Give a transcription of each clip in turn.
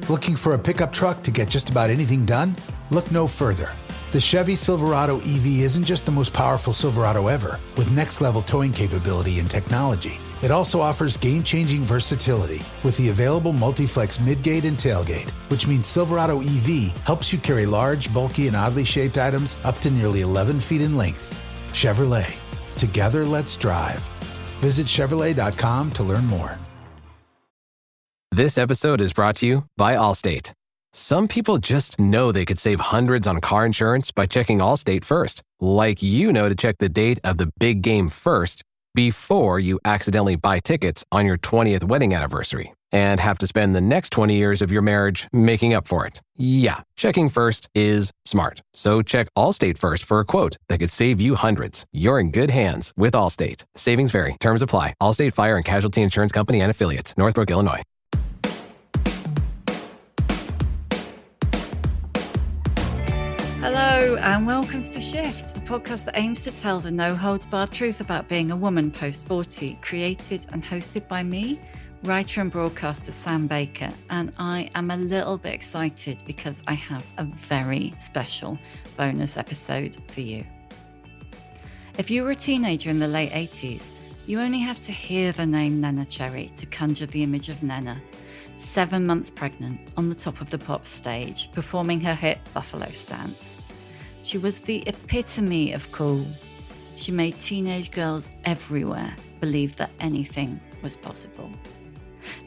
Looking for a pickup truck to get just about anything done? Look no further. The Chevy Silverado EV isn't just the most powerful Silverado ever, with next-level towing capability and technology. It also offers game-changing versatility with the available multi-flex midgate and tailgate, which means Silverado EV helps you carry large, bulky, and oddly shaped items up to nearly 11 feet in length. Chevrolet. Together, let's drive. Visit Chevrolet.com to learn more. This episode is brought to you by Allstate. Some people just know they could save hundreds on car insurance by checking Allstate first, like you know to check the date of the big game first before you accidentally buy tickets on your 20th wedding anniversary and have to spend the next 20 years of your marriage making up for it. Yeah, checking first is smart. So check Allstate first for a quote that could save you hundreds. You're in good hands with Allstate. Savings vary. Terms apply. Allstate Fire and Casualty Insurance Company and Affiliates. Northbrook, Illinois. Hello and welcome to The Shift, the podcast that aims to tell the no-holds-barred truth about being a woman post-40, created and hosted by me, writer and broadcaster Sam Baker, and I am a little bit excited because I have a very special bonus episode for you. If you were a teenager in the late 80s, you only have to hear the name Neneh Cherry to conjure the image of Neneh, 7 months pregnant, on the top of the pop stage, performing her hit Buffalo Stance. She was the epitome of cool. She made teenage girls everywhere believe that anything was possible.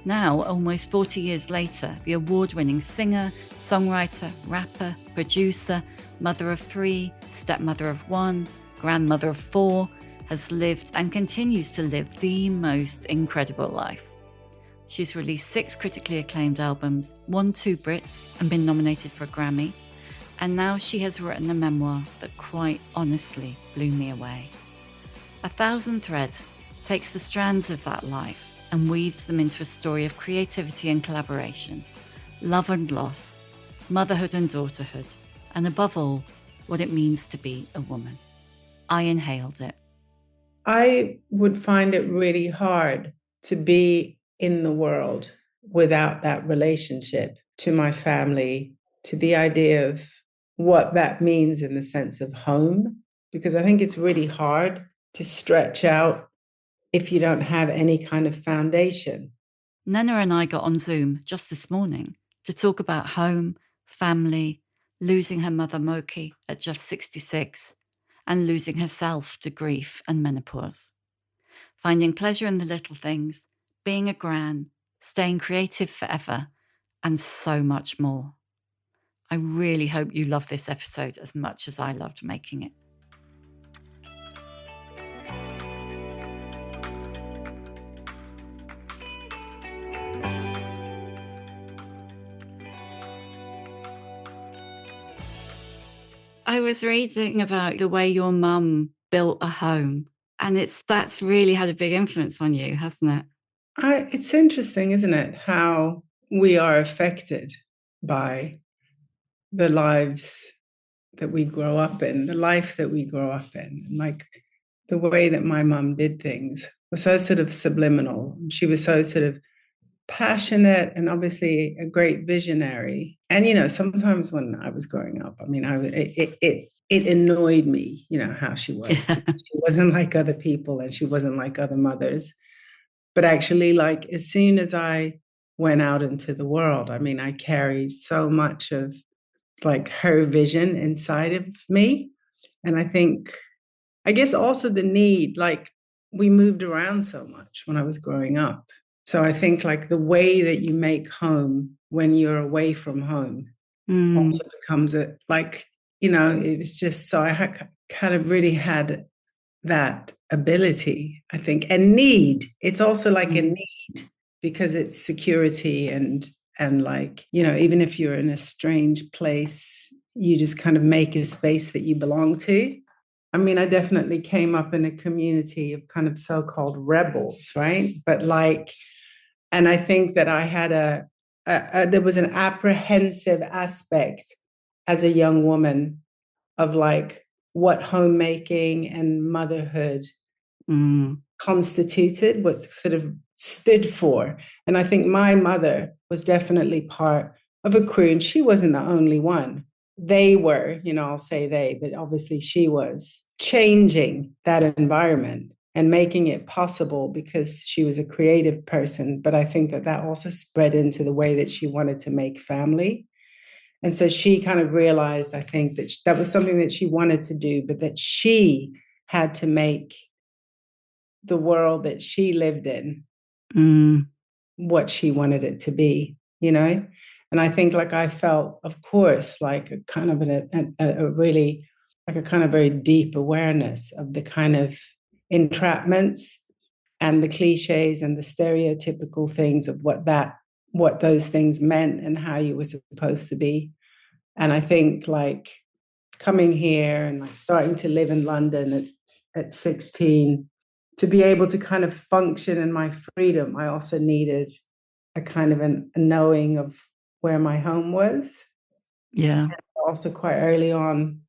Now, almost 40 years later, the award-winning singer, songwriter, rapper, producer, mother of 3, stepmother of 1, grandmother of 4, has lived and continues to live the most incredible life. She's released 6 critically acclaimed albums, won 2 Brits and been nominated for a Grammy. And now she has written a memoir that quite honestly blew me away. 1,000 Threads takes the strands of that life and weaves them into a story of creativity and collaboration, love and loss, motherhood and daughterhood, and above all, what it means to be a woman. I inhaled it. I would find it really hard to be in the world without that relationship to my family, to the idea of what that means in the sense of home, because I think it's really hard to stretch out if you don't have any kind of foundation. Neneh and I got on Zoom just this morning to talk about home, family, losing her mother Moki at just 66, and losing herself to grief and menopause. Finding pleasure in the little things, being a gran, staying creative forever, and so much more. I really hope you love this episode as much as I loved making it. I was reading about the way your mum built a home, and that's really had a big influence on you, hasn't it? It's interesting, isn't it, how we are affected by the lives that we grow up in, the life that we grow up in. Like the way that my mum did things was so sort of subliminal. She was so sort of passionate and obviously a great visionary. And, you know, sometimes when I was growing up, I mean, it annoyed me, you know, how she was. Yeah. She wasn't like other people and she wasn't like other mothers. But actually, like, as soon as I went out into the world, I mean, I carried so much of like her vision inside of me. And I guess also the need, like we moved around so much when I was growing up. So I think like the way that you make home when you're away from home also becomes it was just, so I kind of really had that ability, I think, and need. It's also like a need because it's security and like, you know, even if you're in a strange place, you just kind of make a space that you belong to. I mean, I definitely came up in a community of kind of so-called rebels, right? But like, and I think that I had there was an apprehensive aspect as a young woman of like what homemaking and motherhood constituted, what sort of stood for. And I think my mother was definitely part a crew, and she wasn't the only one. They were, I'll say they, but obviously she was changing that environment and making it possible because she was a creative person. But I think that also spread into the way that she wanted to make family. And so she kind of realized, I think, that that was something that she wanted to do, but that she had to make the world that she lived in what she wanted it to be, And I think like I felt, of course, like a kind of a really like a kind of very deep awareness of the kind of entrapments and the cliches and the stereotypical things of what those things meant and how you were supposed to be. And I think like coming here and like starting to live in London at 16, to be able to kind of function in my freedom, I also needed a kind of a knowing of where my home was. Yeah. And also quite early on,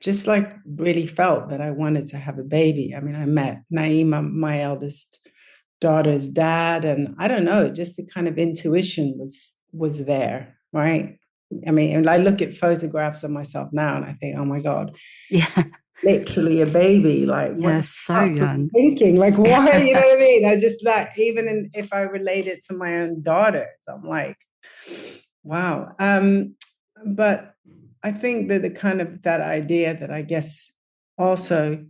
just like really felt that I wanted to have a baby. I mean, I met Naima, my eldest daughter's dad, and I don't know, just the kind of intuition was there, right? I mean, and I look at photographs of myself now and I think, oh my God, yeah, literally a baby. Like, yeah, so young. Thinking, like, why? You know what I mean? I just that even if I relate it to my own daughters, I'm like, wow. But I think that the kind of that idea that I guess also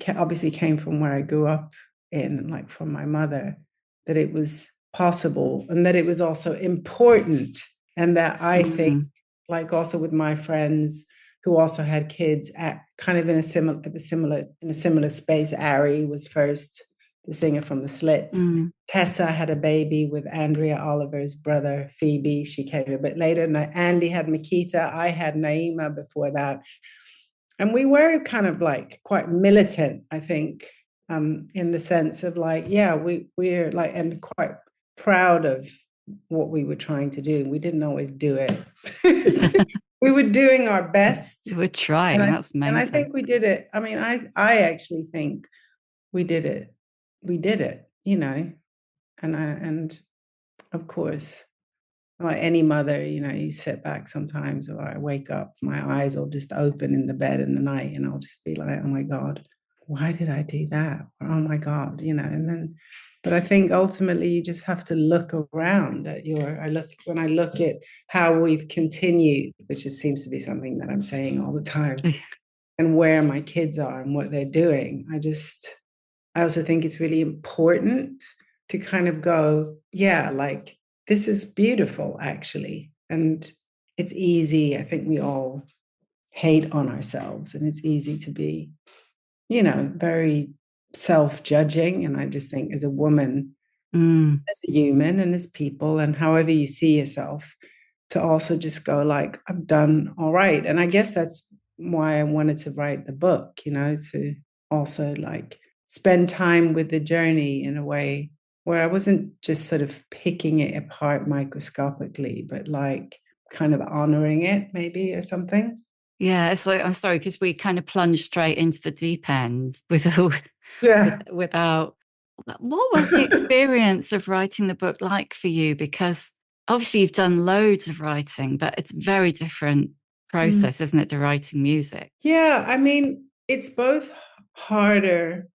obviously came from where I grew up in, like from my mother, that it was possible and that it was also important. And that I think, like also with my friends who also had kids at kind of in a similar space. Ari was first, the singer from the Slits. Tessa had a baby with Andrea Oliver's brother, Phoebe. She came a bit later. Andy had Makita. I had Naima before that. And we were kind of like quite militant, I think, in the sense of like, yeah, we're like, and quite proud of what we were trying to do. We didn't always do it. We were doing our best. We're trying. That's amazing. And I think we did it. I mean, I actually think we did it. We did it, and of course, like any mother, you sit back sometimes, or I wake up, my eyes will just open in the bed in the night, and I'll just be like, oh my God, why did I do that? Or, oh my God, and then, but I think ultimately you just have to look around at when I look at how we've continued, which just seems to be something that I'm saying all the time, and where my kids are and what they're doing. I also think it's really important to kind of go, yeah, like this is beautiful actually. And it's easy. I think we all hate on ourselves, and it's easy to be, very self-judging. And I just think as a woman, as a human and as people, and however you see yourself, to also just go like, I've done all right. And I guess that's why I wanted to write the book, to also like spend time with the journey in a way where I wasn't just sort of picking it apart microscopically, but like kind of honoring it maybe or something. Yeah, it's like, I'm sorry, because we kind of plunged straight into the deep end without. What was the experience of writing the book like for you? Because obviously you've done loads of writing, but it's a very different process, isn't it, to writing music? Yeah, I mean, it's both harder.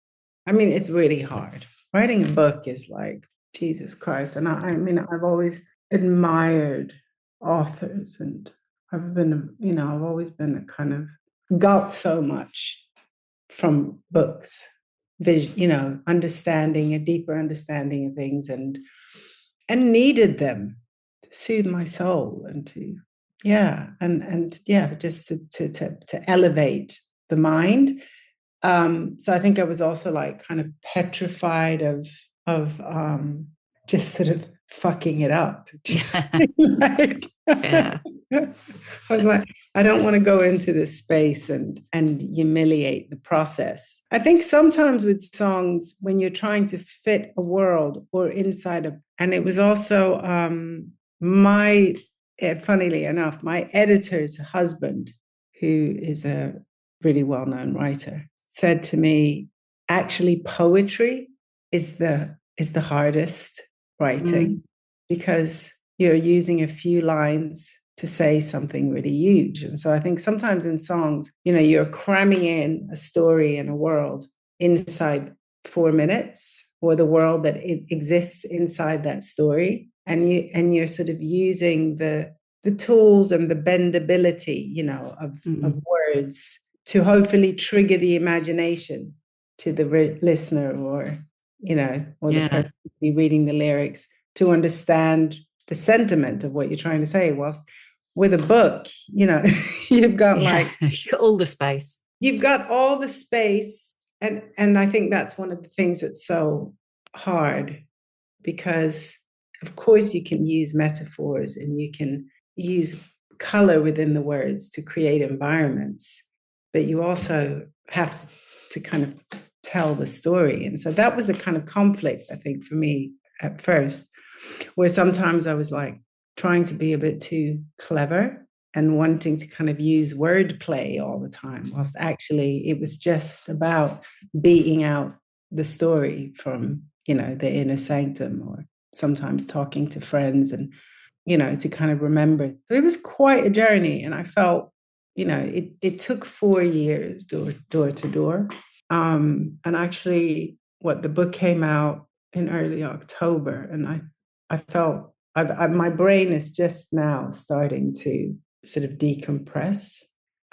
I mean, it's really hard. Writing a book is like, Jesus Christ. And I mean, I've always admired authors, and I've always been a kind of got so much from books, understanding, a deeper understanding of things, and needed them to soothe my soul and to, just to elevate the mind. So I think I was also like kind of petrified of just sort of fucking it up. I was like, I don't want to go into this space and humiliate the process. I think sometimes with songs, when you're trying to fit a world or inside and it was also funnily enough, my editor's husband, who is a really well-known writer, said to me, actually, poetry is the hardest writing because you're using a few lines to say something really huge. And so I think sometimes in songs, you're cramming in a story and a world inside 4 minutes, or the world that it exists inside that story. And you're sort of using the tools and the bendability, of words to hopefully trigger the imagination to the listener, or the person who'll be reading the lyrics, to understand the sentiment of what you're trying to say. Whilst with a book, you've got all the space. You've got all the space. And I think that's one of the things that's so hard, because of course you can use metaphors and you can use color within the words to create environments, but you also have to kind of tell the story. And so that was a kind of conflict, I think, for me at first, where sometimes I was like trying to be a bit too clever and wanting to kind of use wordplay all the time, whilst actually it was just about beating out the story from, the inner sanctum, or sometimes talking to friends and, to kind of remember. So it was quite a journey. And I felt, it took 4 years door to door. And actually, the book came out in early October, and I felt my brain is just now starting to sort of decompress.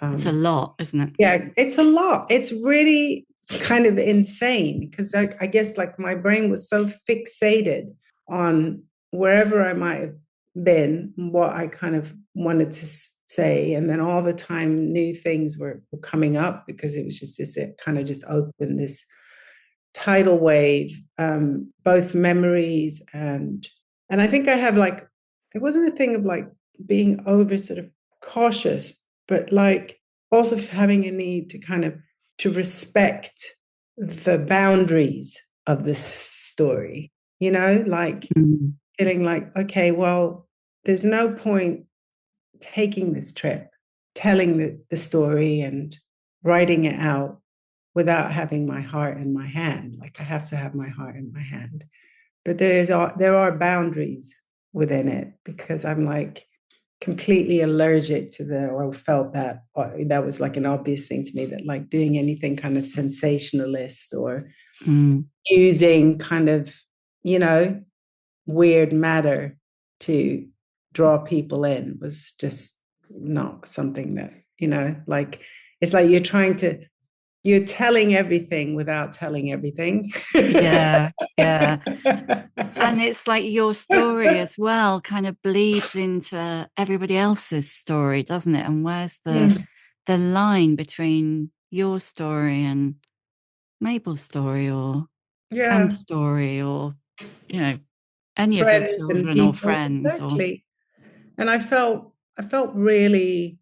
It's a lot, isn't it? Yeah, it's a lot. It's really kind of insane, because I guess like my brain was so fixated on wherever I might have been, what I kind of wanted to say. And then all the time new things were coming up, because it was just this, it kind of just opened this tidal wave, both memories and I think I have like, it wasn't a thing of like being over sort of cautious, but like also having a need to kind of to respect the boundaries of this story, like feeling like, okay, well, there's no point taking this trip, telling the story and writing it out without having my heart in my hand. Like I have to have my heart in my hand. But there are boundaries within it, because I'm like completely allergic to or felt that was like an obvious thing to me, that like doing anything kind of sensationalist or using kind of, weird matter to draw people in was just not something that, like, it's like you're telling everything without telling everything. Yeah. And it's like your story as well kind of bleeds into everybody else's story, doesn't it? And where's the line between your story and Mabel's story, or Cam's story, or, any friends of your children and people, or friends? exactly. And I felt really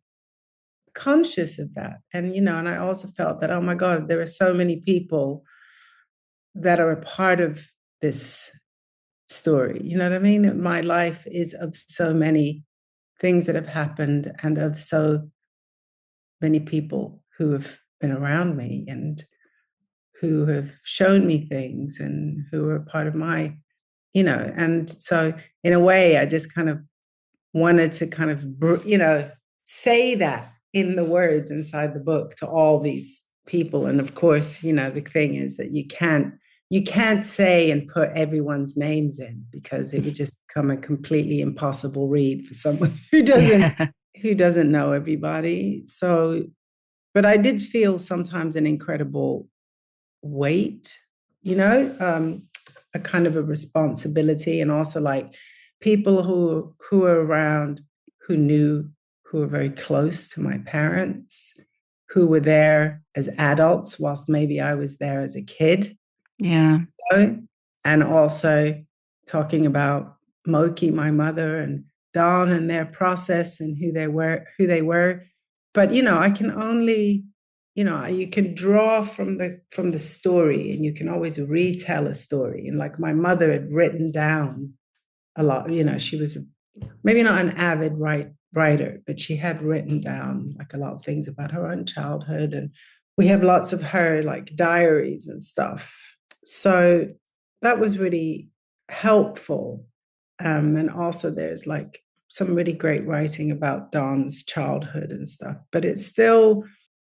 conscious of that. And, and I also felt that, oh my God, there are so many people that are a part of this story. You know what I mean? My life is of so many things that have happened, and of so many people who have been around me and who have shown me things and who are part of my, and so in a way, I just kind of wanted to kind of, say that in the words inside the book to all these people. And of course, the thing is that you can't say and put everyone's names in, because it would just become a completely impossible read for someone who doesn't know everybody. So, but I did feel sometimes an incredible weight, a kind of a responsibility, and also like people who are around, who were very close to my parents, who were there as adults whilst maybe I was there as a kid. Yeah. And also talking about Moki, my mother, and Don and their process and who they were. But, I can only, you can draw from the story, and you can always retell a story. And like my mother had written down a lot, she was maybe not an avid writer, but she had written down like a lot of things about her own childhood. And we have lots of her like diaries and stuff. So that was really helpful. And also there's like some really great writing about Don's childhood and stuff, but it still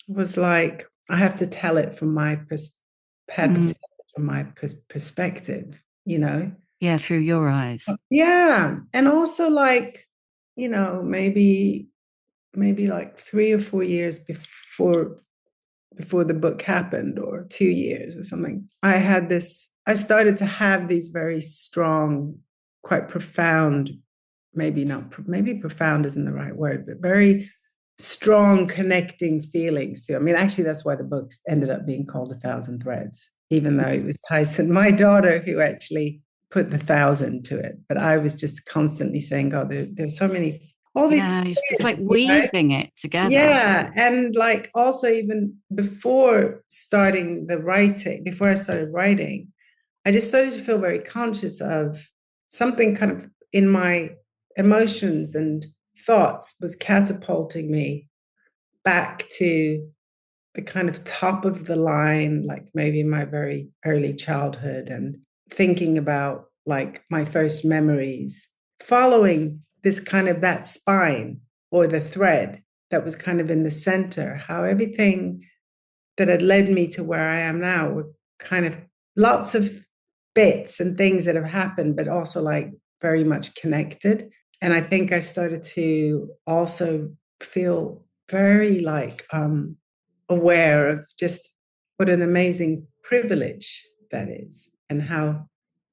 was like, I have to tell it from my perspective, you know? Yeah, through your eyes. Yeah. And also like, you know, maybe like 3 or 4 years before the book happened, or 2 years or something, I started to have these very strong, quite profound, maybe profound isn't the right word, but very strong connecting feelings. I mean, actually, that's why the book ended up being called A Thousand Threads, even though it was Tyson, my daughter, who actually put the thousand to it. But I was just constantly saying, God, there's so many, all these Yeah, it's just like things, weaving it together. Yeah. And like also even before I started writing, I just started to feel very conscious of something kind of in my emotions and thoughts was catapulting me back to the kind of top of the line, like maybe in my very early childhood, and thinking about like my first memories, following this kind of that spine or the thread that was kind of in the center, how everything that had led me to where I am now were kind of lots of bits and things that have happened, but also like very much connected. And I think I started to also feel very like aware of just what an amazing privilege that is and how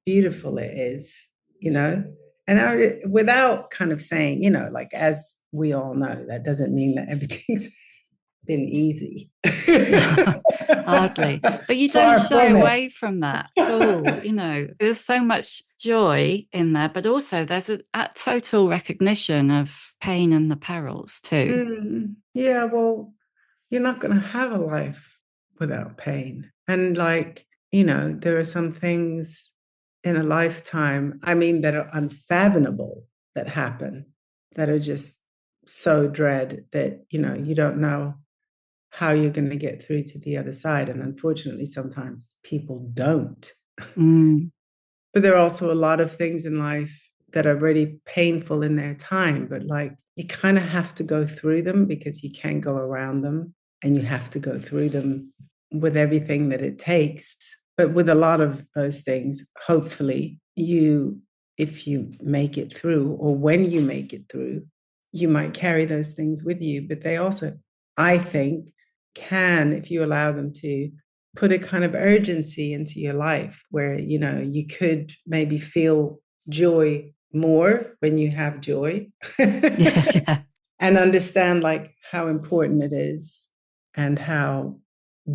beautiful it is, you know. And without kind of saying, you know, like, as we all know, that doesn't mean that everything's been easy. Hardly. But you don't Far shy from it. away from that at all. You know, there's so much joy in there, but also there's a total recognition of pain and the perils too. Yeah, well, you're not going to have a life without pain. And like, you know, there are some things in a lifetime, I mean, that are unfathomable that happen, that are just so dread that, you know, you don't know how you're going to get through to the other side. And unfortunately, sometimes people don't. Mm. But there are also a lot of things in life that are really painful in their time, but like you kind of have to go through them because you can't go around them, and you have to go through them with everything that it takes. But with a lot of those things, hopefully if you make it through, or when you make it through, you might carry those things with you. But they also, I think, can, if you allow them to, put a kind of urgency into your life where, you know, you could maybe feel joy more when you have joy. Yeah. And understand like how important it is, and how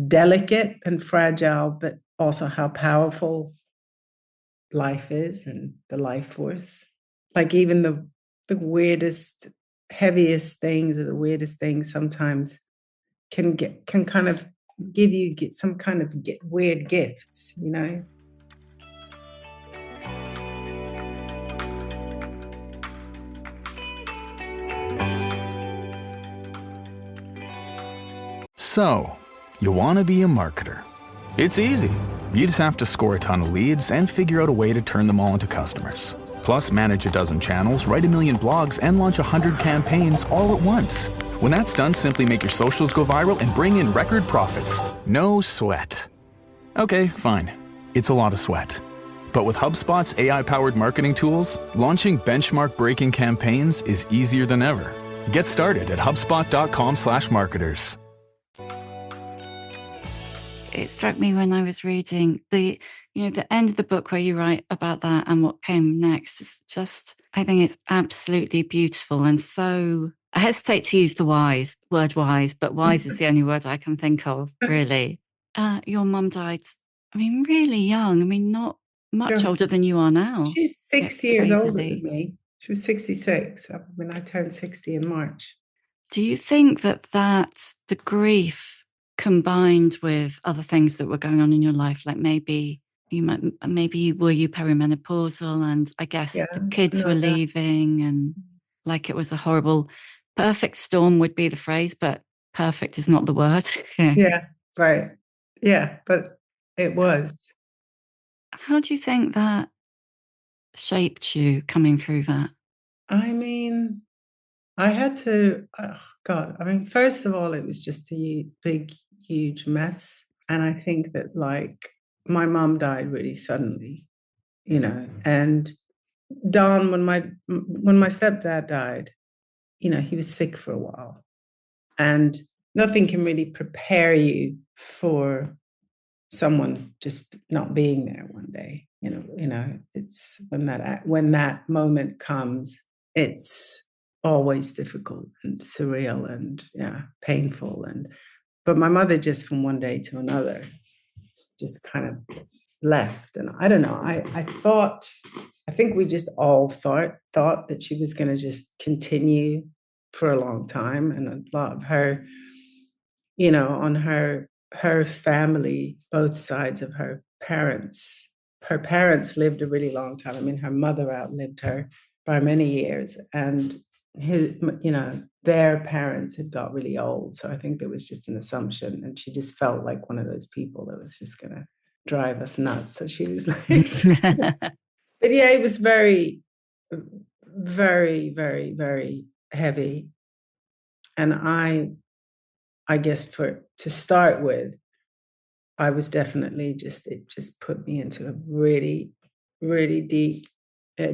delicate and fragile, but also how powerful life is, and the life force. Like even the weirdest, heaviest things, or the weirdest things sometimes can kind of get some kind of weird gifts, you know. So, you want to be a marketer. It's easy. You just have to score a ton of leads and figure out a way to turn them all into customers. Plus, manage a dozen channels, write a million blogs, and launch 100 campaigns all at once. When that's done, simply make your socials go viral and bring in record profits. No sweat. Okay, fine. It's a lot of sweat. But with HubSpot's AI-powered marketing tools, launching benchmark-breaking campaigns is easier than ever. Get started at HubSpot.com/marketers. It struck me when I was reading the end of the book where you write about that and what came next. It's just, I think it's absolutely beautiful. And so I hesitate to use the word wise, but wise is the only word I can think of, really. Your mum died, I mean, really young. I mean, not much older than you are now. She's 6 years older than me. She was 66 when I turned 60 in March. Do you think that the grief combined with other things that were going on in your life, like maybe were you perimenopausal, and I guess the kids were leaving, and like it was a horrible, perfect storm would be the phrase, but perfect is not the word. Yeah, right. Yeah, but it was. How do you think that shaped you coming through that? I mean, I had to, oh God, I mean, first of all, it was just a big, huge mess. And I think that like my mom died really suddenly, and Don, when my stepdad died, he was sick for a while. And nothing can really prepare you for someone just not being there one day. It's when that moment comes, it's always difficult and surreal and painful. But my mother just from one day to another just kind of left. And I don't know, I think we just all thought that she was going to just continue for a long time. And a lot of her, on her family, both sides of her parents lived a really long time. I mean, her mother outlived her by many years, and their parents had got really old. So I think there was just an assumption, and she just felt like one of those people that was just going to drive us nuts. So she was like, but yeah, it was very, very, very, very heavy. And I guess to start with, I was definitely it just put me into a really, really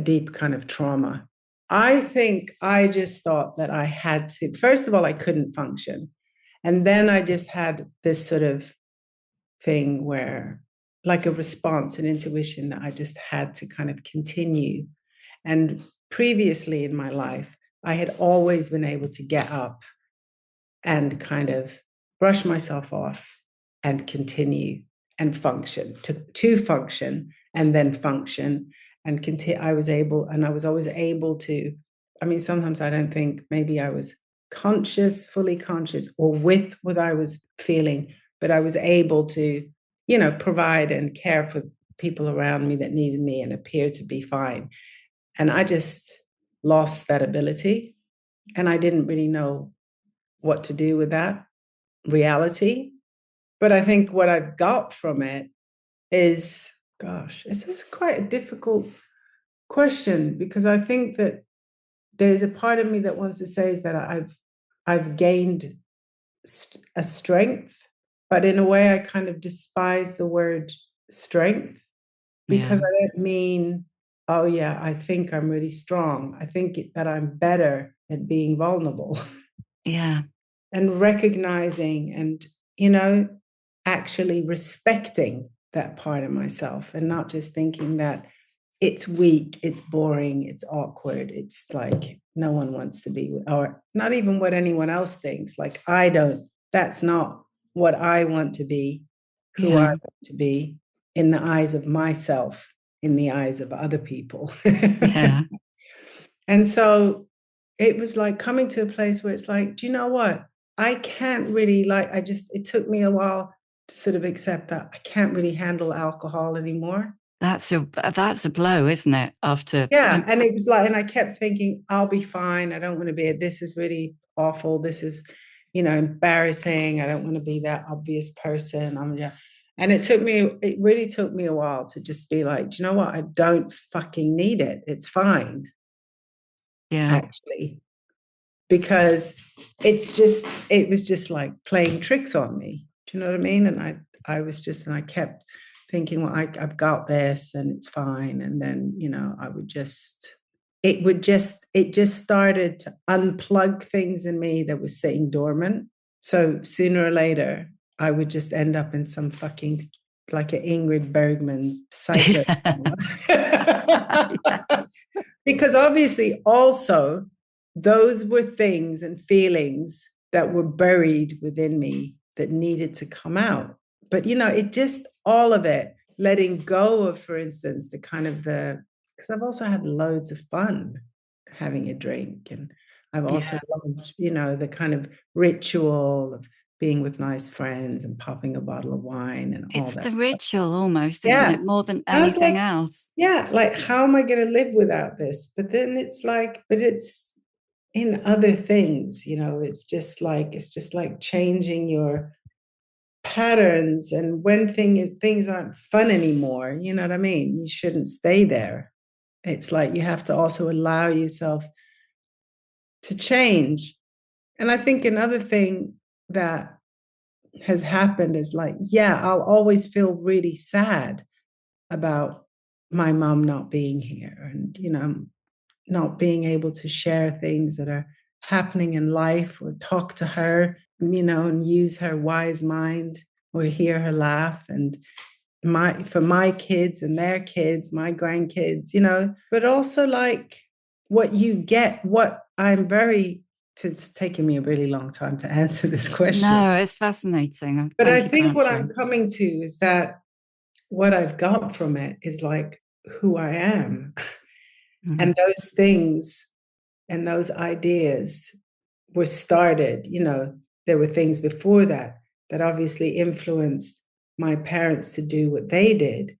deep kind of trauma. I think I just thought that I had to, first of all, I couldn't function. And then I just had this sort of thing where, like a response, an intuition that I just had to kind of continue. And previously in my life, I had always been able to get up and kind of brush myself off and continue and function, to function and then function and continue. I was always able to, I mean, sometimes I don't think maybe I was fully conscious or with what I was feeling, but I was able to, provide and care for people around me that needed me and appear to be fine. And I just lost that ability. And I didn't really know what to do with that reality. But I think what I've got from it is, gosh, this is quite a difficult question, because I think that there's a part of me that wants to say is that I've gained a strength, but in a way I kind of despise the word strength, because I don't mean, oh yeah, I think I'm really strong. I think that I'm better at being vulnerable. Yeah. And recognizing and, actually respecting that part of myself, and not just thinking that it's weak, it's boring, it's awkward, it's like no one wants to be with, or not even what anyone else thinks. Like, that's not what I want to be, who I want to be in the eyes of myself, in the eyes of other people. Yeah. And so it was like coming to a place where it's like, do you know what? I can't really, it took me a while to sort of accept that I can't really handle alcohol anymore. That's a blow, isn't it? After. Yeah. And it was like, and I kept thinking, I'll be fine. I don't want to be, this is really awful. This is, embarrassing. I don't want to be that obvious person. And it really took me a while to just be like, do you know what? I don't fucking need it. It's fine. Yeah. Actually. Because it was just like playing tricks on me. Do you know what I mean? And I kept thinking, well, I've got this and it's fine. And then, it just started to unplug things in me that was sitting dormant. So sooner or later, I would just end up in some fucking, like an Ingrid Bergman psycho. Because obviously also, those were things and feelings that were buried within me that needed to come out. But, it just, all of it, letting go of, for instance, the kind of because I've also had loads of fun having a drink. And I've also loved, the kind of ritual of being with nice friends and popping a bottle of wine and all that. It's the ritual almost, isn't it? More than anything else. Yeah. Like, how am I going to live without this? But then it's like, but it's in other things, it's just like changing your patterns. And when things aren't fun anymore, you know what I mean? You shouldn't stay there. It's like you have to also allow yourself to change. And I think another thing that has happened is like, yeah, I'll always feel really sad about my mom not being here and, not being able to share things that are happening in life or talk to her, and use her wise mind or hear her laugh. And for my kids and their kids, my grandkids, but also like what you get, it's taking me a really long time to answer this question. No, it's fascinating. But I think what I'm coming to is that what I've got from it is like who I am. Mm-hmm. And those things and those ideas were started, there were things before that obviously influenced my parents to do what they did,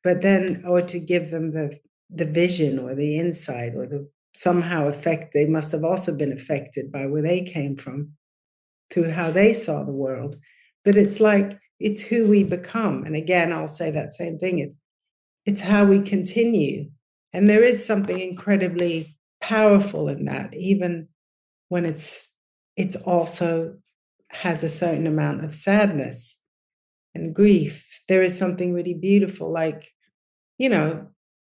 but then, or to give them the vision or the insight or they must have also been affected by where they came from through how they saw the world. But it's like, it's who we become. And again, I'll say that same thing. It's how we continue. And there is something incredibly powerful in that, even when it's also has a certain amount of sadness and grief. There is something really beautiful, like,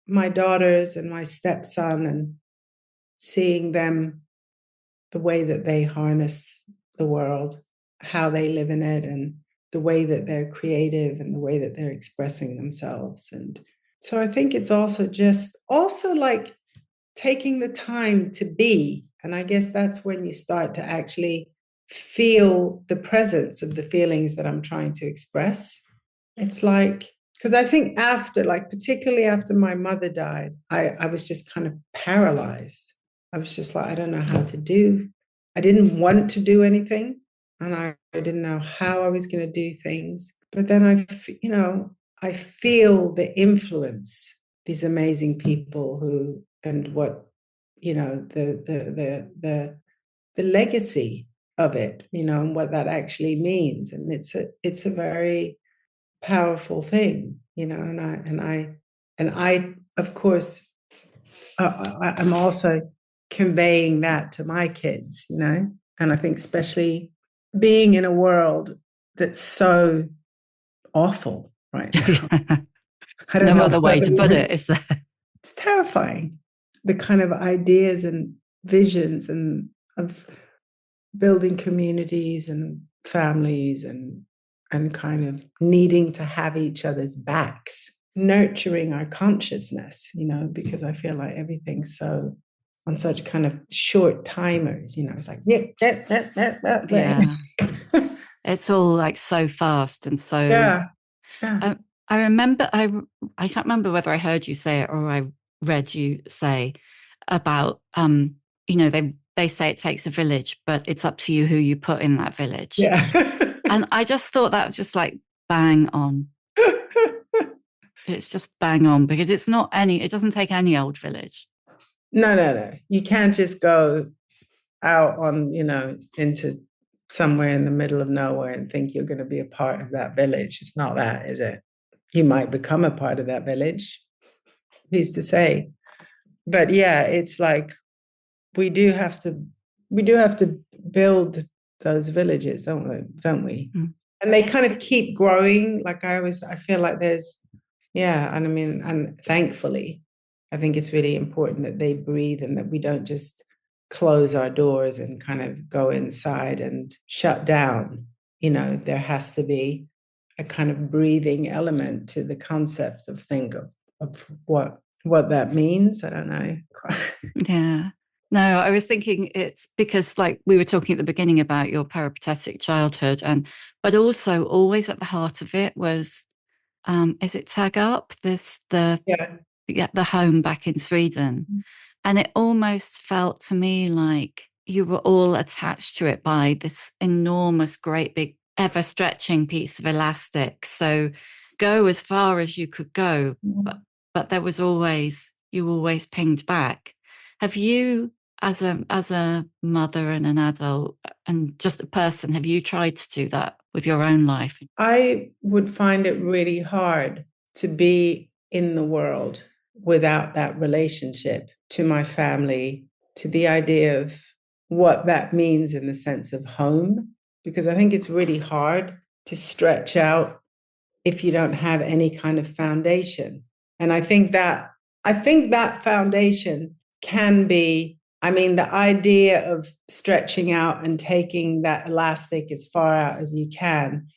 my daughters and my stepson, and seeing them, the way that they harness the world, how they live in it, and the way that they're creative and the way that they're expressing themselves. And so I think it's also like taking the time to be. And I guess that's when you start to actually feel the presence of the feelings that I'm trying to express. It's like, because I think particularly after my mother died, I was just kind of paralyzed. I was just like, I don't know how to do. I didn't want to do anything, and I didn't know how I was going to do things. But then I feel the influence, these amazing people and what, the legacy of it, and what that actually means. And it's a very powerful thing, and I of course, I'm also conveying that to my kids, and I think especially being in a world that's so awful right now. I don't know. No other way to put it, is there? It's terrifying. The kind of ideas and visions and of building communities and families and kind of needing to have each other's backs, nurturing our consciousness, because I feel like everything's so on such kind of short timers, it's like, yeah. It's all like so fast and so. Yeah. I remember, I can't remember whether I heard you say it or I read you say about, they say it takes a village, but it's up to you who you put in that village. Yeah. And I just thought that was just like bang on. It's just bang on, because it doesn't take any old village. No. You can't just go out on, into somewhere in the middle of nowhere and think you're going to be a part of that village. It's not that, is it? You might become a part of that village. Who's to say? But yeah, it's like we do have to build those villages, don't we? Mm. And they kind of keep growing. Like I feel like there's, and thankfully, I think it's really important that they breathe and that we don't just close our doors and kind of go inside and shut down. There has to be a kind of breathing element to the concept of what that means. I don't know. Yeah. No, I was thinking it's because, like, we were talking at the beginning about your peripatetic childhood, but also always at the heart of it was, is it Tag Up? The home back in Sweden. Mm-hmm. And it almost felt to me like you were all attached to it by this enormous, great big, ever stretching piece of elastic. So go as far as you could go, but there was you always pinged back. Have you, as a mother and an adult and just a person, have you tried to do that with your own life? I would find it really hard to be in the world without that relationship to my family, to the idea of what that means in the sense of home, because I think it's really hard to stretch out if you don't have any kind of foundation. And I think that foundation can be, I mean, the idea of stretching out and taking that elastic as far out as you can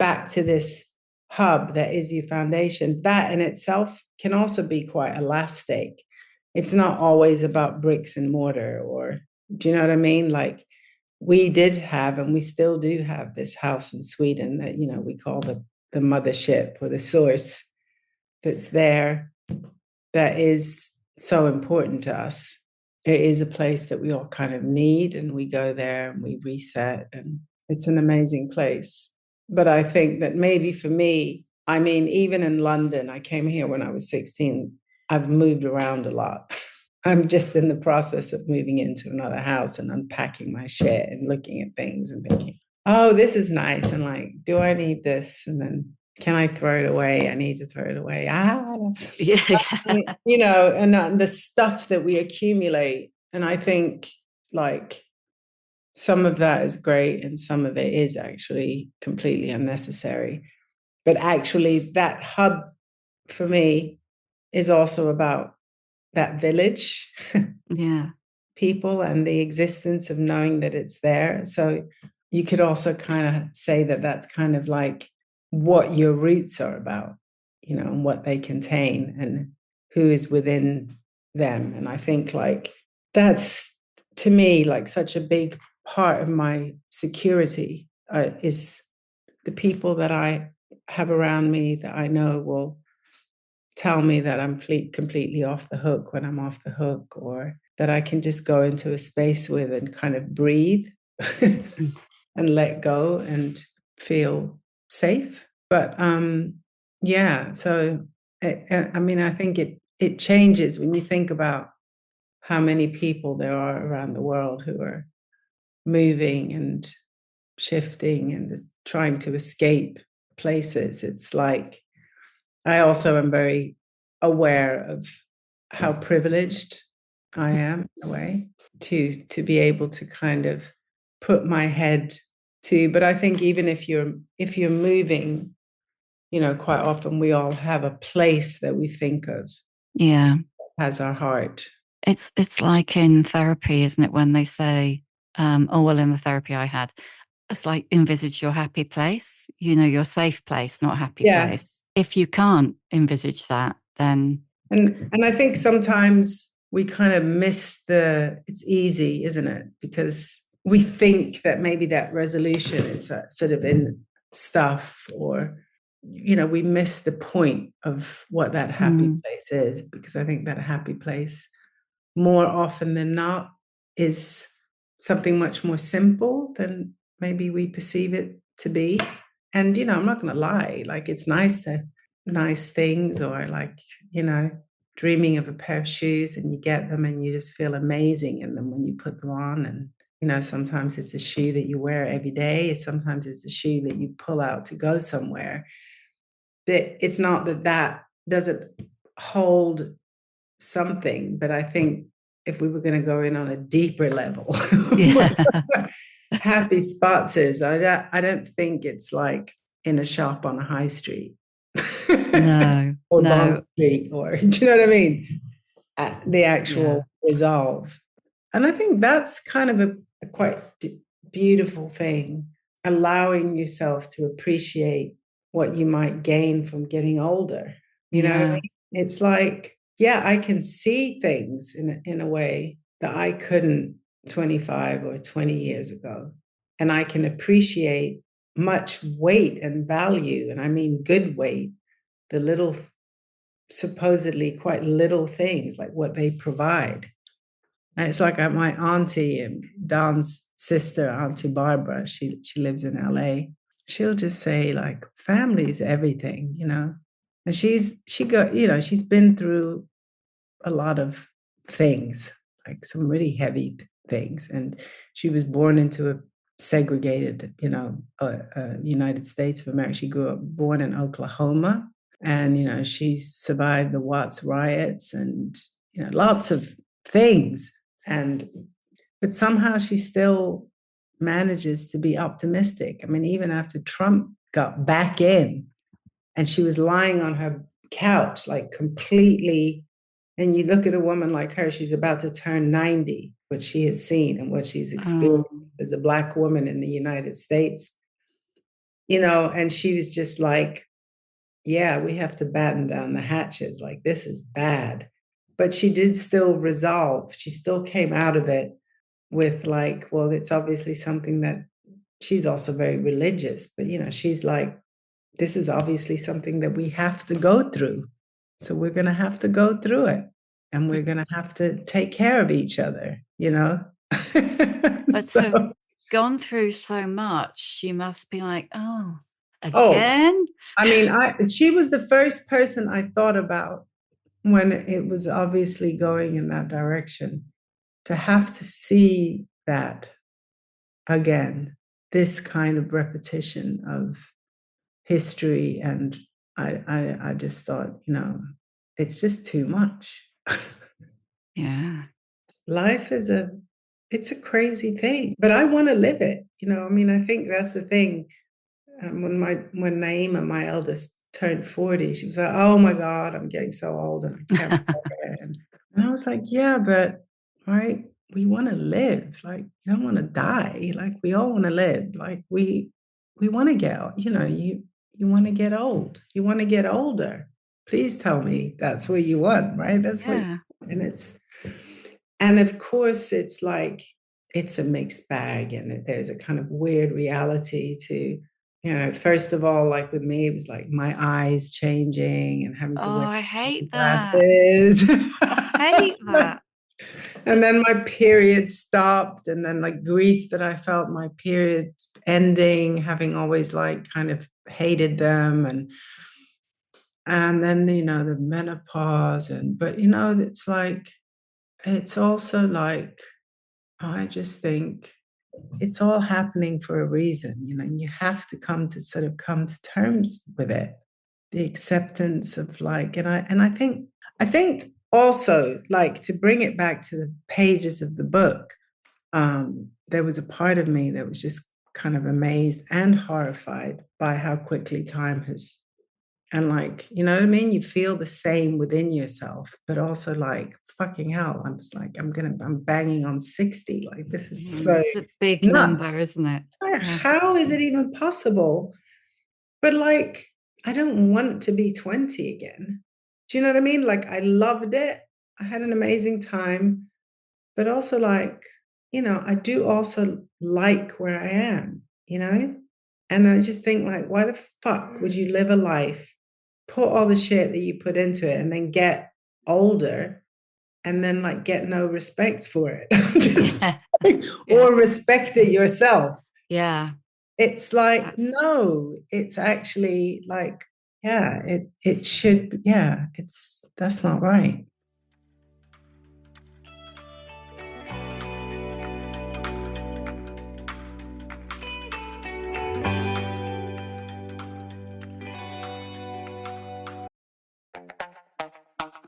back to this hub that is your foundation, that in itself can also be quite elastic. It's not always about bricks and mortar, or do you know what I mean? Like, we did have, and we still do have, this house in Sweden that, you know, we call the mothership, or the source that's there, that is so important to us. It is a place that we all kind of need, and we go there and we reset, and it's an amazing place. But I think that maybe for me, I mean, even in London, I came here when I was 16. I've moved around a lot. I'm just in the process of moving into another house and unpacking my shit and looking at things and thinking, oh, this is nice. And like, do I need this? And then, can I throw it away? I need to throw it away. Yeah. You know, and the stuff that we accumulate. And I think like some of that is great and some of it is actually completely unnecessary. But actually that hub for me is also about that village. Yeah. People and the existence of knowing that it's there. So you could also kind of say that that's kind of like what your roots are about, you know, and what they contain and who is within them. And I think like that's, to me, like such a big part of my security is the people that I have around me that I know will tell me that I'm completely off the hook when I'm off the hook, or that I can just go into a space with and kind of breathe and let go and feel safe. But yeah, so I mean, I think it changes when you think about how many people there are around the world who are moving and shifting and just trying to escape places. It's like, I also am very aware of how privileged I am in a way to be able to kind of put my head to. But I think even if you're moving, you know, quite often we all have a place that we think of. Yeah. As our heart. It's like in therapy, isn't it? When they say, oh, well, in the therapy I had, it's like envisage your happy place, you know, your safe place, not happy place. If you can't envisage that, then. And I think sometimes we kind of miss it's easy, isn't it? Because we think that maybe that resolution is sort of in stuff, or, you know, we miss the point of what that happy place is, because I think that happy place more often than not is something much more simple than maybe we perceive it to be. And, you know, I'm not going to lie, like it's nice things, or like, you know, dreaming of a pair of shoes and you get them and you just feel amazing in them when you put them on. And, you know, sometimes it's a shoe that you wear every day. Sometimes it's a shoe that you pull out to go somewhere. That it's not that doesn't hold something, but I think if we were going to go in on a deeper level, happy spots is, I don't think it's like in a shop on a high street. No. Or Bond Street, or do you know what I mean? The actual resolve. And I think that's kind of a quite beautiful thing, allowing yourself to appreciate what you might gain from getting older. You know what I mean? It's like, yeah, I can see things in a way that I couldn't 25 or 20 years ago. And I can appreciate much weight and value, and I mean good weight, the little, supposedly quite little things, like what they provide. And it's like my auntie and Don's sister, Auntie Barbara, she lives in LA. She'll just say like, family is everything, you know? And she's been through a lot of things, like some really heavy things. And she was born into a segregated, you know, United States of America. She born in Oklahoma. And, you know, she's survived the Watts riots and, you know, lots of things. And But somehow she still manages to be optimistic. I mean, even after Trump got back in and she was lying on her couch, like completely, and you look at a woman like her, she's about to turn 90, what she has seen and what she's experienced as a Black woman in the United States, and she was just like, yeah, we have to batten down the hatches. Like, this is bad. But she did still resolve. She still came out of it with like, well, it's obviously something that she's also very religious, but she's like, this is obviously something that we have to go through. So we're going to have to go through it and we're going to have to take care of each other, But to have gone through so much, she must be like, again? I mean, she was the first person I thought about when it was obviously going in that direction, to have to see that again, this kind of repetition of history. And I just thought, it's just too much. Yeah. Life is it's a crazy thing, but I want to live it. I think that's the thing. When Naima, my eldest, turned 40, she was like, oh my God, I'm getting so old and I can't and I was like, yeah, but right, we want to live. Like, you don't want to die. Like, we all want to live. Like, we want to get, you want to get old. You want to get older. Please tell me that's what you want, right? That's what, and of course it's like, it's a mixed bag, and there's a kind of weird reality to, first of all, like with me, it was like my eyes changing and having to wear I hate glasses. I hate that. And then my period stopped, and then like grief that I felt my periods ending, having always like kind of hated them, and then the menopause, but it's like, it's also like, I just think it's all happening for a reason, and you have to come to terms with it. The acceptance of like, and I think also, like, to bring it back to the pages of the book, there was a part of me that was just kind of amazed and horrified by how quickly time has, and like, you know what I mean? You feel the same within yourself, but also like, fucking hell, I'm just like, I'm banging on 60. Like, this is so it's a big nuts. number, isn't it? Like, how is it even possible? But like, I don't want to be 20 again. Do you know what I mean? Like, I loved it. I had an amazing time, but also like, I do also like where I am, And I just think like, why the fuck would you live a life, put all the shit that you put into it, and then get older and then like get no respect for it? Just or respect it yourself. Yeah. It's like, no, it's actually like, it should, that's not right.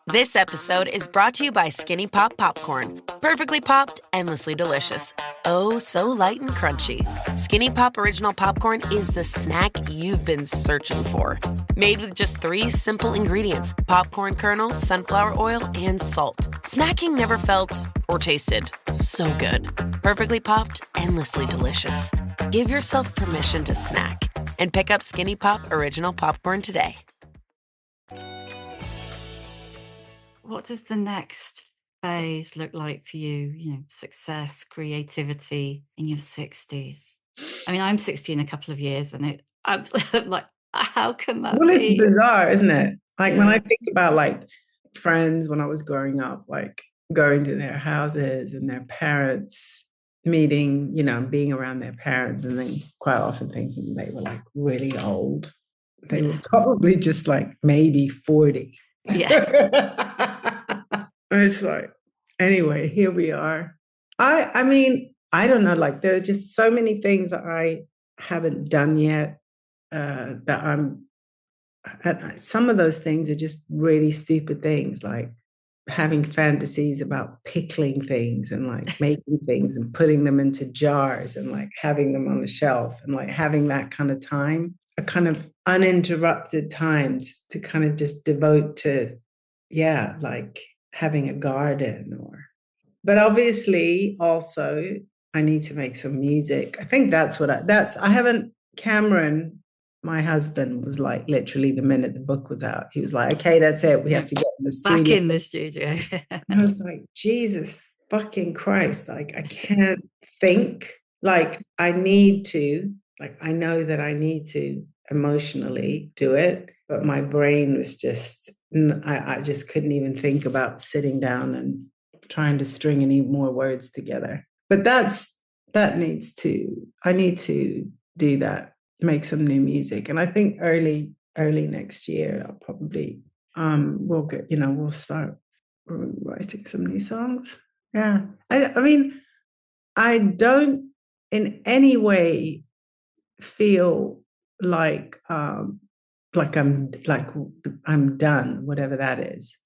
This episode is brought to you by Skinny Pop Popcorn. Perfectly popped, endlessly delicious. Oh, so light and crunchy. Skinny Pop Original Popcorn is the snack you've been searching for. Made with just 3 simple ingredients: popcorn kernels, sunflower oil, and salt. Snacking never felt or tasted so good. Perfectly popped, endlessly delicious. Give yourself permission to snack and pick up Skinny Pop Original Popcorn today. What does the next phase look like for you? Success, creativity in your 60s. I mean, I'm 60 in a couple of years, and I'm like, how can that be? Well, it's bizarre, isn't it? Like, when I think about like friends when I was growing up, like going to their houses and their parents meeting, being around their parents, and then quite often thinking they were like really old. They were probably just like maybe 40. It's like, anyway, here we are. I mean, I don't know, like, there are just so many things that I haven't done yet, that some of those things are just really stupid things. Like, having fantasies about pickling things and like making things and putting them into jars and like having them on the shelf and like having that kind of time, a kind of uninterrupted time to kind of just devote to, yeah, like having a garden but obviously also I need to make some music. I think I haven't, Cameron, my husband was like literally the minute the book was out, he was like, okay, that's it. We have to get in the studio. Back in the studio. And I was like, Jesus fucking Christ. Like, I can't think. Like, I need to, like, I know that I need to emotionally do it, but my brain was just, I just couldn't even think about sitting down and trying to string any more words together. But I need to do that, make some new music. And I think early next year, I'll probably, we'll start writing some new songs. Yeah. I mean, I don't in any way feel like I'm done, whatever that is.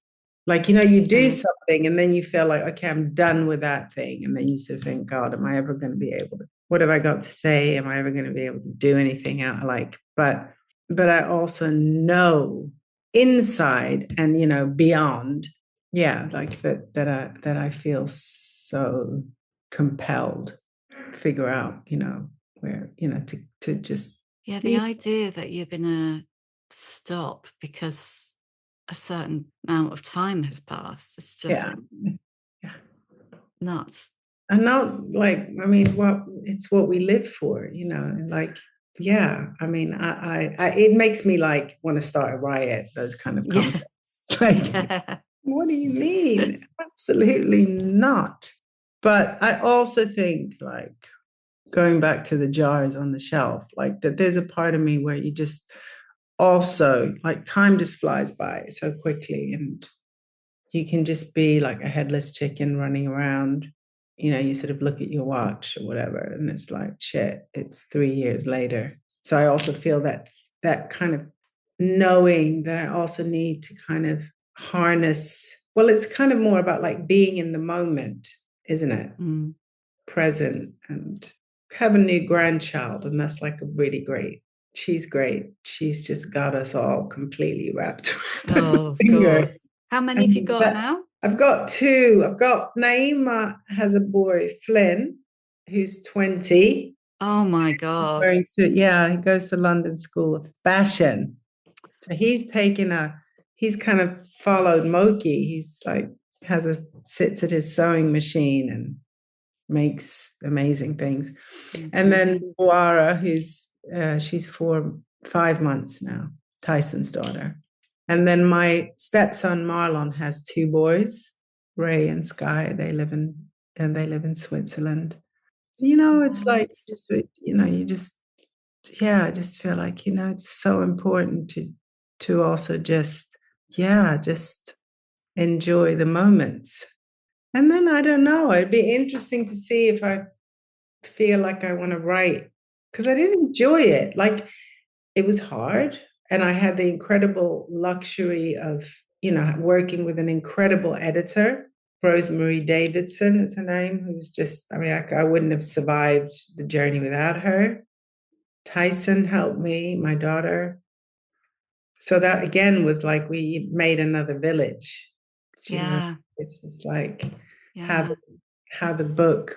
Like, you do something and then you feel like, okay, I'm done with that thing. And then you sort of think, God, am I ever going to be able to, what have I got to say? Am I ever going to be able to do anything out? Like, but I also know inside and, beyond, yeah, like that I feel so compelled to figure out, where, to just. Yeah, the idea that you're going to stop because a certain amount of time has passed. It's just nuts. And not like, I mean, it's what we live for, like, yeah. I mean, I it makes me like want to start a riot, those kind of concepts. Like, what do you mean? Absolutely not. But I also think, like, going back to the jars on the shelf, like that there's a part of me where you just also, like, time just flies by so quickly and you can just be like a headless chicken running around. You sort of look at your watch or whatever, and it's like, shit, it's 3 years later. So I also feel that kind of knowing that I also need to kind of harness, well, it's kind of more about like being in the moment, isn't it? Present, and have a new grandchild. And that's like she's great. She's just got us all completely wrapped around the finger. Course. How many have you got now? I've got 2. I've got Naima has a boy, Flynn, who's 20. Oh my God. He goes to London School of Fashion. So he's kind of followed Moki. He's like, sits at his sewing machine and makes amazing things. Mm-hmm. And then Boara, she's 5 months now, Tyson's daughter. And then my stepson Marlon has 2 boys, Ray and Sky. They live in Switzerland. It's like just I just feel like it's so important to also just enjoy the moments. And then I don't know. It'd be interesting to see if I feel like I want to write, because I didn't enjoy it. Like, it was hard. And I had the incredible luxury of, working with an incredible editor, Rosemary Davidson is her name, who's just, I mean, I wouldn't have survived the journey without her. Tyson helped me, my daughter. So that, again, was like we made another village. It's just like how the book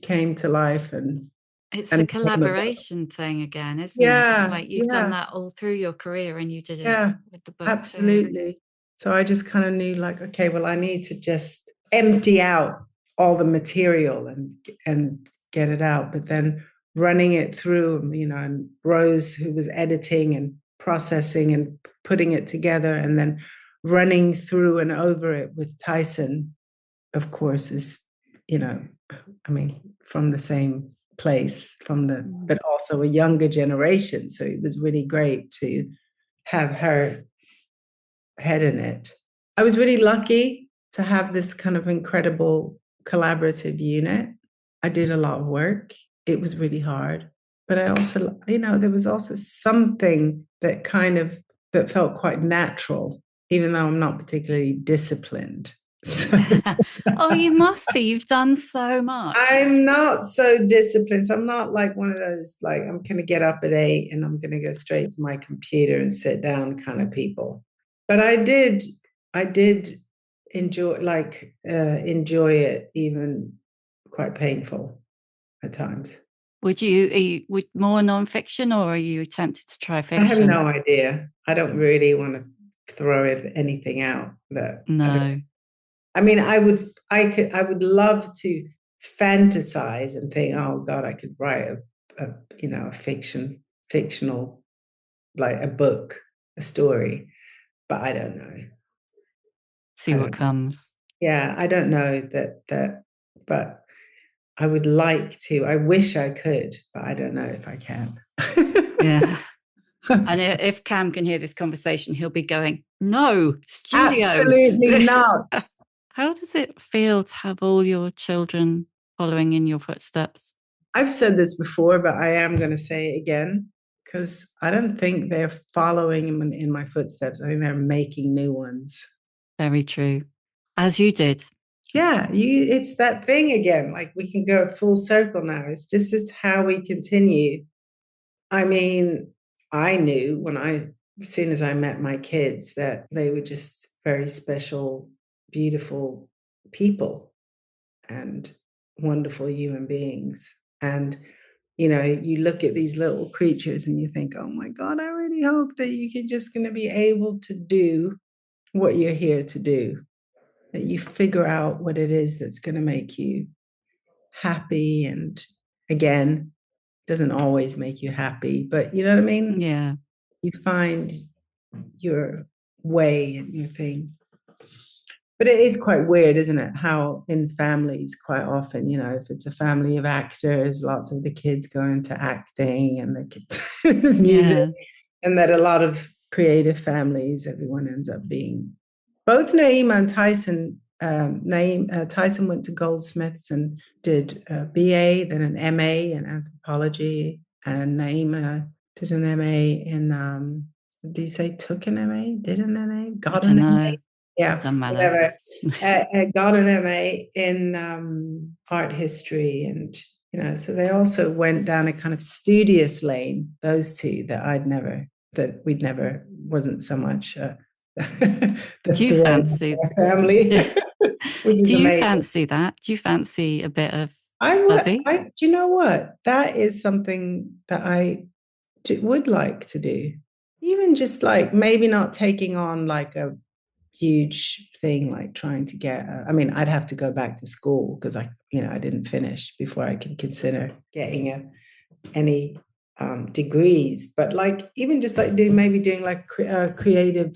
came to life. And it's the collaboration thing again, isn't it? Like, you've done that all through your career, and you did it with the book. Absolutely. So I just kind of knew, like, okay, well, I need to just empty out all the material and get it out. But then running it through, and Rose, who was editing and processing and putting it together, and then running through and over it with Tyson, of course, is, from the same place, but also a younger generation. So it was really great to have her head in it. I was really lucky to have this kind of incredible collaborative unit. I did a lot of work. It was really hard, but I also, there was also something that felt quite natural even though I'm not particularly disciplined. So Oh, you must be. You've done so much. I'm not so disciplined. So I'm not like one of those, like, I'm going to get up at 8 and I'm going to go straight to my computer and sit down kind of people. But I did enjoy it, even quite painful at times. Are you more nonfiction, or are you tempted to try fiction? I have no idea. I don't really want to throw anything out that. No. I mean, I would love to fantasize and think, oh God, I could write a fictional, like a book, a story, but I don't know. See what comes. Yeah, I don't know that, but I would like to. I wish I could, but I don't know if I can. Yeah. And if Cam can hear this conversation, he'll be going, no, studio. Absolutely not. How does it feel to have all your children following in your footsteps? I've said this before, but I am going to say it again, because I don't think they're following in my footsteps. I think they're making new ones. Very true. As you did. Yeah, it's that thing again. Like, we can go full circle now. It's just this how we continue. I mean, I knew as soon as I met my kids, that they were just very special, beautiful people and wonderful human beings. And, you look at these little creatures and you think, oh my God, I really hope that you're just going to be able to do what you're here to do, that you figure out what it is that's going to make you happy. And again, doesn't always make you happy, but you know what I mean? Yeah. You find your way and your thing. But it is quite weird, isn't it? How in families, quite often, if it's a family of actors, lots of the kids go into acting and the music, yeah. And that a lot of creative families, everyone ends up being. Both Naima and Tyson. Tyson went to Goldsmiths and did a BA, then an MA in anthropology, and Naima did an MA in. Do you say took an MA? Did an MA? Got an MA? Yeah, whatever. Got an MA in art history, and so they also went down a kind of studious lane. Those two wasn't so much. Do you fancy family? Do you fancy that? Do you fancy a bit of study? Do you know what? That is something that I would like to do. Even just like maybe not taking on like a huge thing, like trying to get. I mean, I'd have to go back to school because I didn't finish before I could consider getting any degrees. But like even just like doing like a creative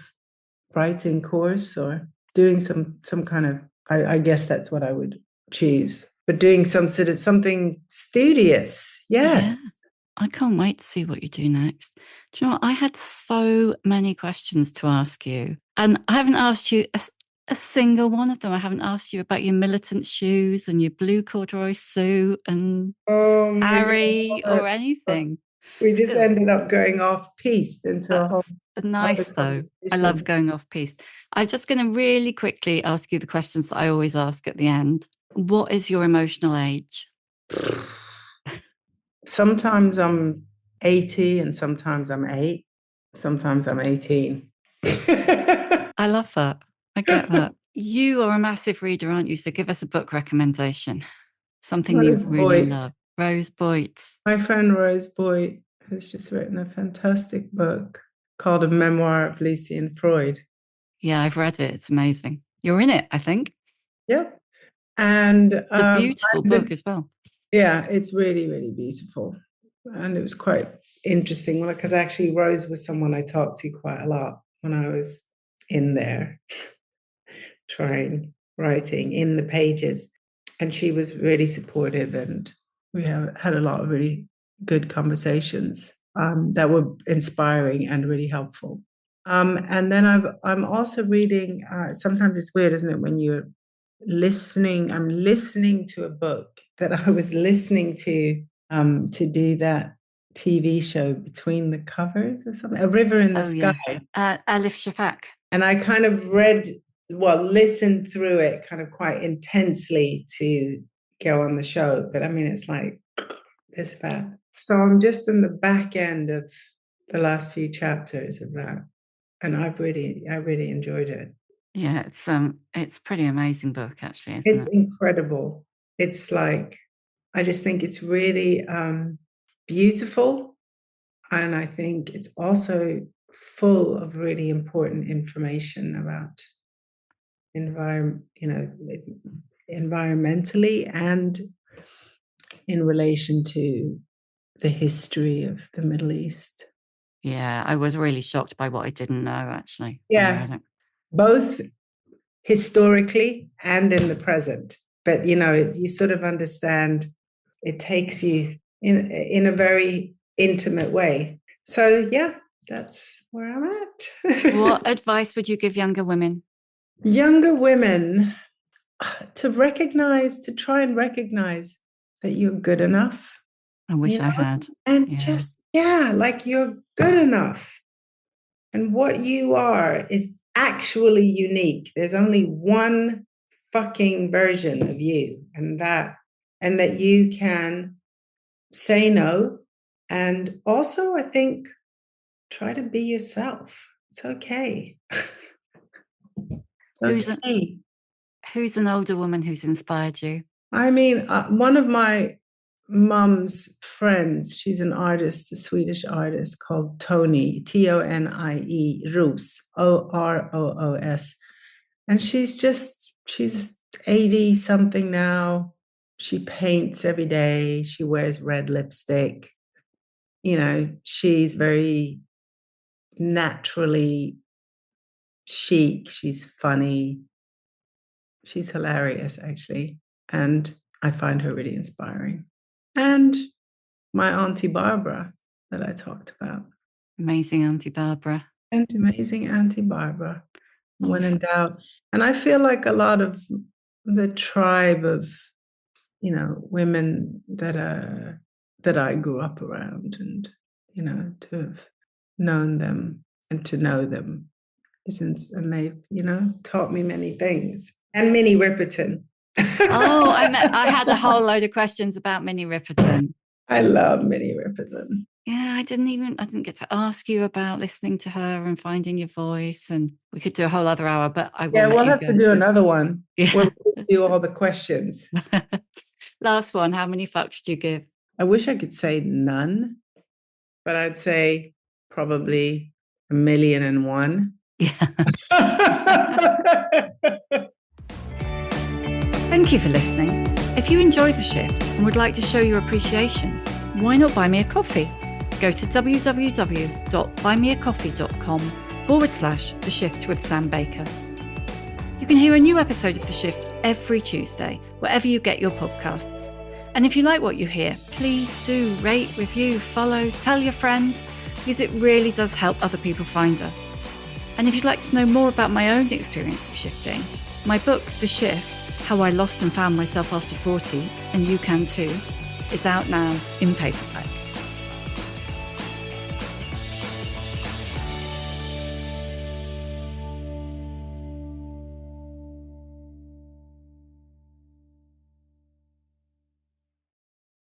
writing course or doing some kind of. I guess that's what I would choose. But doing some sort of something studious, yes. Yeah. I can't wait to see what you do next. Do you know what? I had so many questions to ask you, and I haven't asked you a single one of them. I haven't asked you about your militant shoes and your blue corduroy suit and Harry or anything. We just ended up going off piste into a whole. Nice though. I love going off piste. I'm just going to really quickly ask you the questions that I always ask at the end. What is your emotional age? Sometimes I'm 80 and sometimes I'm 8. Sometimes I'm 18. I love that. I get that. You are a massive reader, aren't you? So give us a book recommendation. Something you really love. Rose Boyd. My friend Rose Boyd has just written a fantastic book called A Memoir of Lucy and Freud. Yeah, I've read it. It's amazing. You're in it, I think. Yep. And it's a beautiful book as well. Yeah, it's really, really beautiful. And it was quite interesting because actually Rose was someone I talked to quite a lot when I was in there writing in the pages. And she was really supportive, and we had a lot of really good conversations that were inspiring and really helpful. And then I'm also reading, sometimes it's weird, isn't it, when you're listening. I'm listening to a book that I was listening to do that TV show Between the Covers or something, A River in the Sky. Yeah. Alif Shafak. And I kind of listened through it kind of quite intensely to go on the show. But I mean, it's like this fat. So I'm just in the back end of the last few chapters of that. And I really enjoyed it. Yeah, it's pretty amazing book, actually, isn't It's it? incredible. It's like, I just think it's really beautiful. And I think it's also full of really important information about environmentally and in relation to the history of the Middle East. Yeah, I was really shocked by what I didn't know, actually. Yeah, both historically and in the present. But, you sort of understand, it takes you in a very intimate way. So, yeah, that's where I'm at. What advice would you give younger women? Younger women, to try and recognize that you're good enough. I wish I had. And like you're good enough. And what you are is actually unique. There's only one fucking version of you, and that you can say no. And also, I think, try to be yourself. It's okay. It's okay. Who's an older woman who's inspired you? I mean, one of my mum's friends, she's an artist, a Swedish artist called Tony, Tonie, Roos, Roos. And she's 80 something now. She paints every day. She wears red lipstick. She's very naturally chic. She's funny. She's hilarious, actually. And I find her really inspiring. And my Auntie Barbara that I talked about. Amazing Auntie Barbara. And amazing Auntie Barbara. When in doubt. And I feel like a lot of the tribe of, women that I grew up around, and, to have known them and to know them. And they've, taught me many things. And Minnie Riperton. Oh, I had a whole load of questions about Minnie Riperton. I love Minnie Riperton. Yeah, I didn't get to ask you about listening to her and finding your voice, and we could do a whole other hour, but I will. Yeah, we'll have to do another one. Yeah. Where we'll do all the questions. Last one, how many fucks do you give? I wish I could say none, but I'd say probably 1,000,001. Yeah. Thank you for listening. If you enjoyed The Shift and would like to show your appreciation, why not buy me a coffee? Go to www.buymeacoffee.com/The Shift with Sam Baker. You can hear a new episode of The Shift every Tuesday, wherever you get your podcasts. And if you like what you hear, please do rate, review, follow, tell your friends, because it really does help other people find us. And if you'd like to know more about my own experience of shifting, my book, The Shift, How I Lost and Found Myself After 40, and you can too, is out now in paperback.